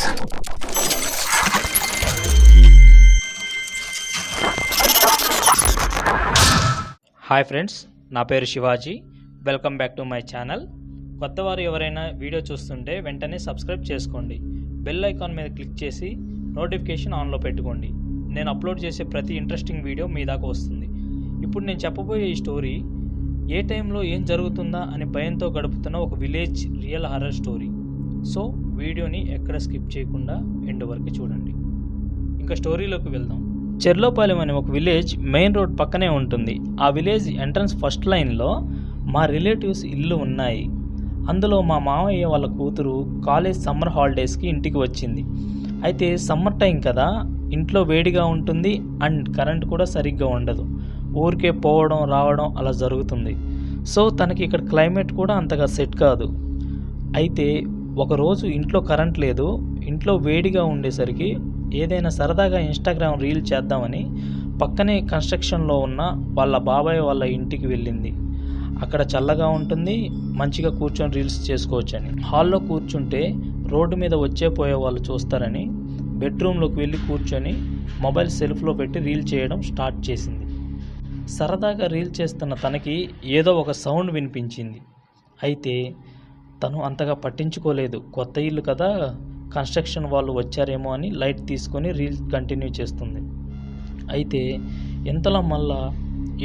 Hi friends, నా పేరు Shivaji. Welcome back to my channel. కొత్త వారు ఎవరైనా వీడియో చూస్తుంటే వెంటనే సబ్స్క్రైబ్ చేసుకోండి. బెల్ ఐకాన్ మీద క్లిక్ చేసి నోటిఫికేషన్ ఆన్లో పెట్టుకోండి. నేను అప్లోడ్ చేసే ప్రతి ఇంట్రెస్టింగ్ వీడియో మీ దాకా వస్తుంది. ఇప్పుడు నేను చెప్పబోయే ఈ స్టోరీ ఏ టైంలో ఏం జరుగుతుందా అని భయంతో గడుపుతున్న ఒక village real horror story. So వీడియోని ఎక్కడ స్కిప్ చేయకుండా ఎండ్ వరకు చూడండి. ఇంకా స్టోరీలోకి వెళ్దాం. చెర్లోపాలెం అనే ఒక విలేజ్ మెయిన్ రోడ్ పక్కనే ఉంటుంది. ఆ విలేజ్ ఎంట్రన్స్ ఫస్ట్ లైన్లో మా రిలేటివ్స్ ఇల్లు ఉన్నాయి. అందులో మా మామయ్య వాళ్ళ కూతురు కాలేజ్ సమ్మర్ హాలిడేస్కి ఇంటికి వచ్చింది. అయితే సమ్మర్ టైం కదా, ఇంట్లో వేడిగా ఉంటుంది అండ్ కరెంట్ కూడా సరిగ్గా ఉండదు. ఊరికే పోవడం రావడం అలా జరుగుతుంది. సో తనకి ఇక్కడ క్లైమేట్ కూడా అంతగా సెట్ కాదు. అయితే ఒకరోజు ఇంట్లో కరెంట్ లేదు. ఇంట్లో వేడిగా ఉండేసరికి ఏదైనా సరదాగా ఇన్స్టాగ్రామ్ రీల్ చేద్దామని పక్కనే కన్స్ట్రక్షన్లో ఉన్న వాళ్ళ బాబాయ్ వాళ్ళ ఇంటికి వెళ్ళింది. అక్కడ చల్లగా ఉంటుంది, మంచిగా కూర్చొని రీల్స్ చేసుకోవచ్చని. హాల్లో కూర్చుంటే రోడ్డు మీద వచ్చే పోయే వాళ్ళు చూస్తారని బెడ్రూమ్లోకి వెళ్ళి కూర్చొని మొబైల్ సెల్ఫ్లో పెట్టి రీల్ చేయడం స్టార్ట్ చేసింది. సరదాగా రీల్ చేస్తున్న తనకి ఏదో ఒక సౌండ్ వినిపించింది. అయితే తను అంతగా పట్టించుకోలేదు. కొత్త ఇల్లు కదా, కన్స్ట్రక్షన్ వాళ్ళు వచ్చారేమో అని లైట్ తీసుకొని రీల్ కంటిన్యూ చేస్తుంది. అయితే ఇంతలో మళ్ళా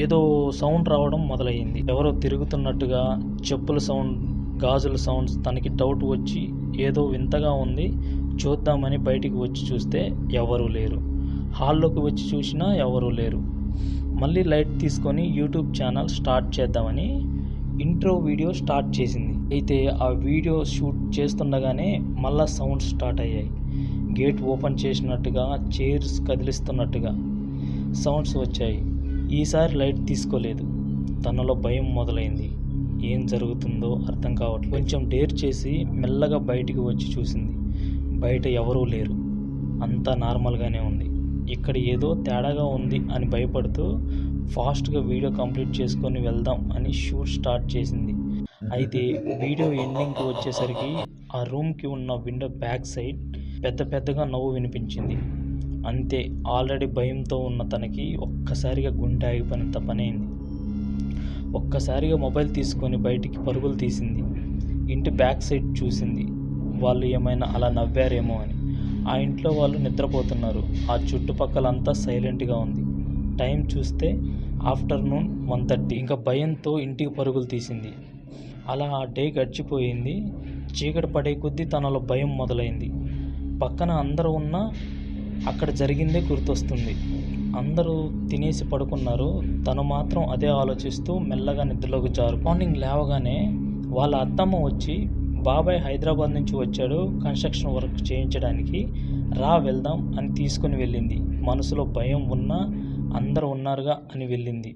ఏదో సౌండ్ రావడం మొదలయ్యింది. ఎవరో తిరుగుతున్నట్టుగా, చెప్పుల సౌండ్, గాజుల సౌండ్స్. తనకి డౌట్ వచ్చి ఏదో వింతగా ఉంది, చూద్దామని బయటికి వచ్చి చూస్తే ఎవరూ లేరు. హాల్లోకి వచ్చి చూసినా ఎవరూ లేరు. మళ్ళీ లైట్ తీసుకొని యూట్యూబ్ ఛానల్ స్టార్ట్ చేద్దామని ఇంట్రో వీడియో స్టార్ట్ చేసింది. అయితే ఆ వీడియో షూట్ చేస్తుండగానే మళ్ళా సౌండ్స్ స్టార్ట్ అయ్యాయి. గేట్ ఓపెన్ చేసినట్టుగా, చైర్స్ కదిలిస్తున్నట్టుగా సౌండ్స్ వచ్చాయి. ఈసారి లైట్ తీసుకోలేదు. తనలో భయం మొదలైంది. ఏం జరుగుతుందో అర్థం కావట్లేదు. కొంచెం డేర్ చేసి మెల్లగా బయటికి వచ్చి చూసింది. బయట ఎవరూ లేరు, అంతా నార్మల్గానే ఉంది. ఇక్కడ ఏదో తేడాగా ఉంది అని భయపడుతూ ఫాస్ట్గా వీడియో కంప్లీట్ చేసుకొని వెళ్దాం అని షూట్ స్టార్ట్ చేసింది. అయితే వీడియో ఎండింగ్కి వచ్చేసరికి ఆ రూమ్కి ఉన్న విండో బ్యాక్ సైడ్ పెద్దగా నవ్వు వినిపించింది. అంతే, ఆల్రెడీ భయంతో ఉన్న తనకి ఒక్కసారిగా గుండె ఆగిపోయినంత పనైంది. ఒక్కసారిగా మొబైల్ తీసుకొని బయటికి పరుగులు తీసింది. ఇంటి బ్యాక్ సైడ్ చూసింది. వాళ్ళు ఏమైనా అలా నవ్వారేమో అని. ఆ ఇంట్లో వాళ్ళు నిద్రపోతున్నారు. ఆ చుట్టుపక్కలంతా సైలెంట్గా ఉంది. టైం చూస్తే ఆఫ్టర్నూన్ 1:30. ఇంకా భయంతో ఇంటికి పరుగులు తీసింది. అలా ఆ డే గడిచిపోయింది. చీకటి పడే కొద్దీ తనలో భయం మొదలైంది. పక్కన అందరూ ఉన్నా అక్కడ జరిగిందే గుర్తొస్తుంది. అందరూ తినేసి పడుకున్నారు. తను మాత్రం అదే ఆలోచిస్తూ మెల్లగా నిద్రలోకి జారు. మార్నింగ్ లేవగానే వాళ్ళ అత్తమ్మ వచ్చి, బాబాయ్ హైదరాబాద్ నుంచి వచ్చాడు కన్స్ట్రక్షన్ వర్క్ చేయించడానికి, రా వెళ్దాం అని తీసుకుని వెళ్ళింది. మనసులో భయం ఉన్నా అందరూ ఉన్నారుగా అని వెళ్ళింది.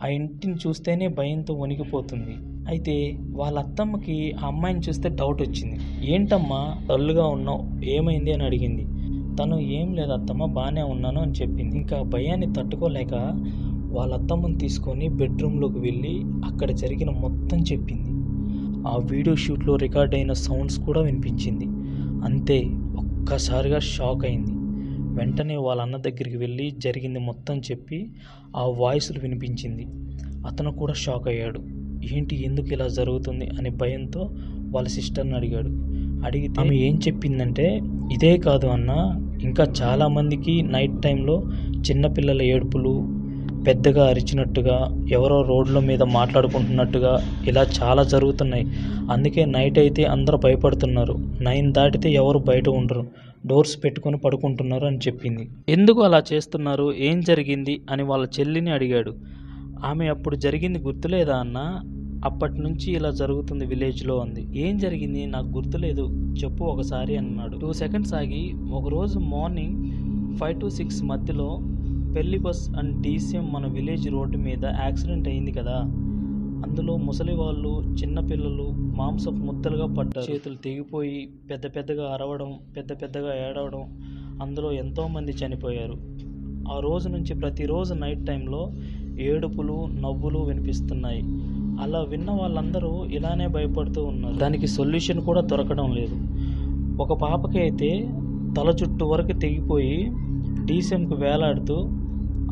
ఆ ఇంటిని చూస్తేనే భయంతో వణికిపోతుంది. అయితే వాళ్ళ అత్తమ్మకి ఆ అమ్మాయిని చూస్తే డౌట్ వచ్చింది. ఏంటమ్మా డల్గా ఉన్నావు, ఏమైంది అని అడిగింది. తను ఏం లేదు అత్తమ్మ, బాగానే ఉన్నాను అని చెప్పింది. ఇంకా భయాన్ని తట్టుకోలేక వాళ్ళ అత్తమ్మని తీసుకొని బెడ్రూమ్లోకి వెళ్ళి అక్కడ జరిగిన మొత్తం చెప్పింది. ఆ వీడియో షూట్లో రికార్డ్ అయిన సౌండ్స్ కూడా వినిపించింది. అంతే, ఒక్కసారిగా షాక్ అయింది. వెంటనే వాళ్ళ అన్న దగ్గరికి వెళ్ళి జరిగింది మొత్తం చెప్పి ఆ వాయిస్లు వినిపించింది. అతను కూడా షాక్ అయ్యాడు. ఏంటి, ఎందుకు ఇలా జరుగుతుంది అని భయంతో వాళ్ళ సిస్టర్ని అడిగాడు. అడిగితే ఆమె ఏం చెప్పిందంటే, ఇదే కాదు అన్న, ఇంకా చాలామందికి నైట్ టైంలో చిన్నపిల్లల ఏడుపులు, పెద్దగా అరిచినట్టుగా, ఎవరో రోడ్ల మీద మాట్లాడుకుంటున్నట్టుగా ఇలా చాలా జరుగుతున్నాయి. అందుకే నైట్ అయితే అందరూ భయపడుతున్నారు. 9 దాటితే ఎవరు బయట ఉండరు, డోర్స్ పెట్టుకొని పడుకుంటున్నారు అని చెప్పింది. ఎందుకు అలా చేస్తున్నారు, ఏం జరిగింది అని వాళ్ళ చెల్లిని అడిగాడు. ఆమె అప్పుడు జరిగింది గుర్తులేదా అన్న, అప్పటి నుంచి ఇలా జరుగుతుంది విలేజ్లో అంది. ఏం జరిగింది నాకు గుర్తులేదు, చెప్పు ఒకసారి అన్నాడు. 2 seconds ఆగి, ఒకరోజు మార్నింగ్ 5 to 6 మధ్యలో పెళ్లి బస్ అండ్ DCM మన విలేజ్ రోడ్డు మీద యాక్సిడెంట్ అయింది కదా, అందులో ముసలి వాళ్ళు, చిన్నపిల్లలు మాంసపు ముద్దలుగా పడ్డారు. చేతులు తెగిపోయి పెద్దగా అరవడం, పెద్దగా ఏడవడం, అందులో ఎంతోమంది చనిపోయారు. ఆ రోజు నుంచి ప్రతిరోజు నైట్ టైంలో ఏడుపులు, నవ్వులు వినిపిస్తున్నాయి. అలా విన్న వాళ్ళందరూ ఇలానే భయపడుతూ ఉన్నారు. దానికి సొల్యూషన్ కూడా దొరకడం లేదు. ఒక పాపకైతే తల చుట్టూ వరకు తెగిపోయి డీసెంకు వేలాడుతూ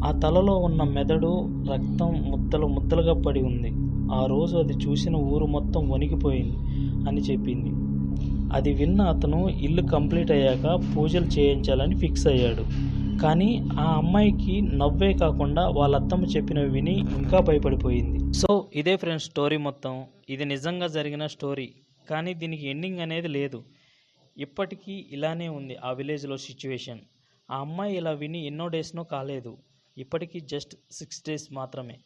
ఆ తలలో ఉన్న మెదడు రక్తం ముద్దలుగా పడి ఉంది. ఆ రోజు అది చూసిన ఊరు మొత్తం వణికిపోయింది అని చెప్పింది. అది విన్న అతను ఇల్లు కంప్లీట్ అయ్యాక పూజలు చేయించాలని ఫిక్స్ అయ్యాడు. కానీ ఆ అమ్మాయికి నవ్వే కాకుండా వాళ్ళ అత్తమ్మ చెప్పినవి విని ఇంకా భయపడిపోయింది. సో ఇదే ఫ్రెండ్స్ స్టోరీ మొత్తం. ఇది నిజంగా జరిగిన స్టోరీ, కానీ దీనికి ఎండింగ్ అనేది లేదు. ఇప్పటికీ ఇలానే ఉంది ఆ విలేజ్లో సిచ్యువేషన్. ఆ అమ్మాయి ఇలా విని ఎన్నో డేస్నో కాలేదు, ఇప్పటికీ జస్ట్ 6 days మాత్రమే.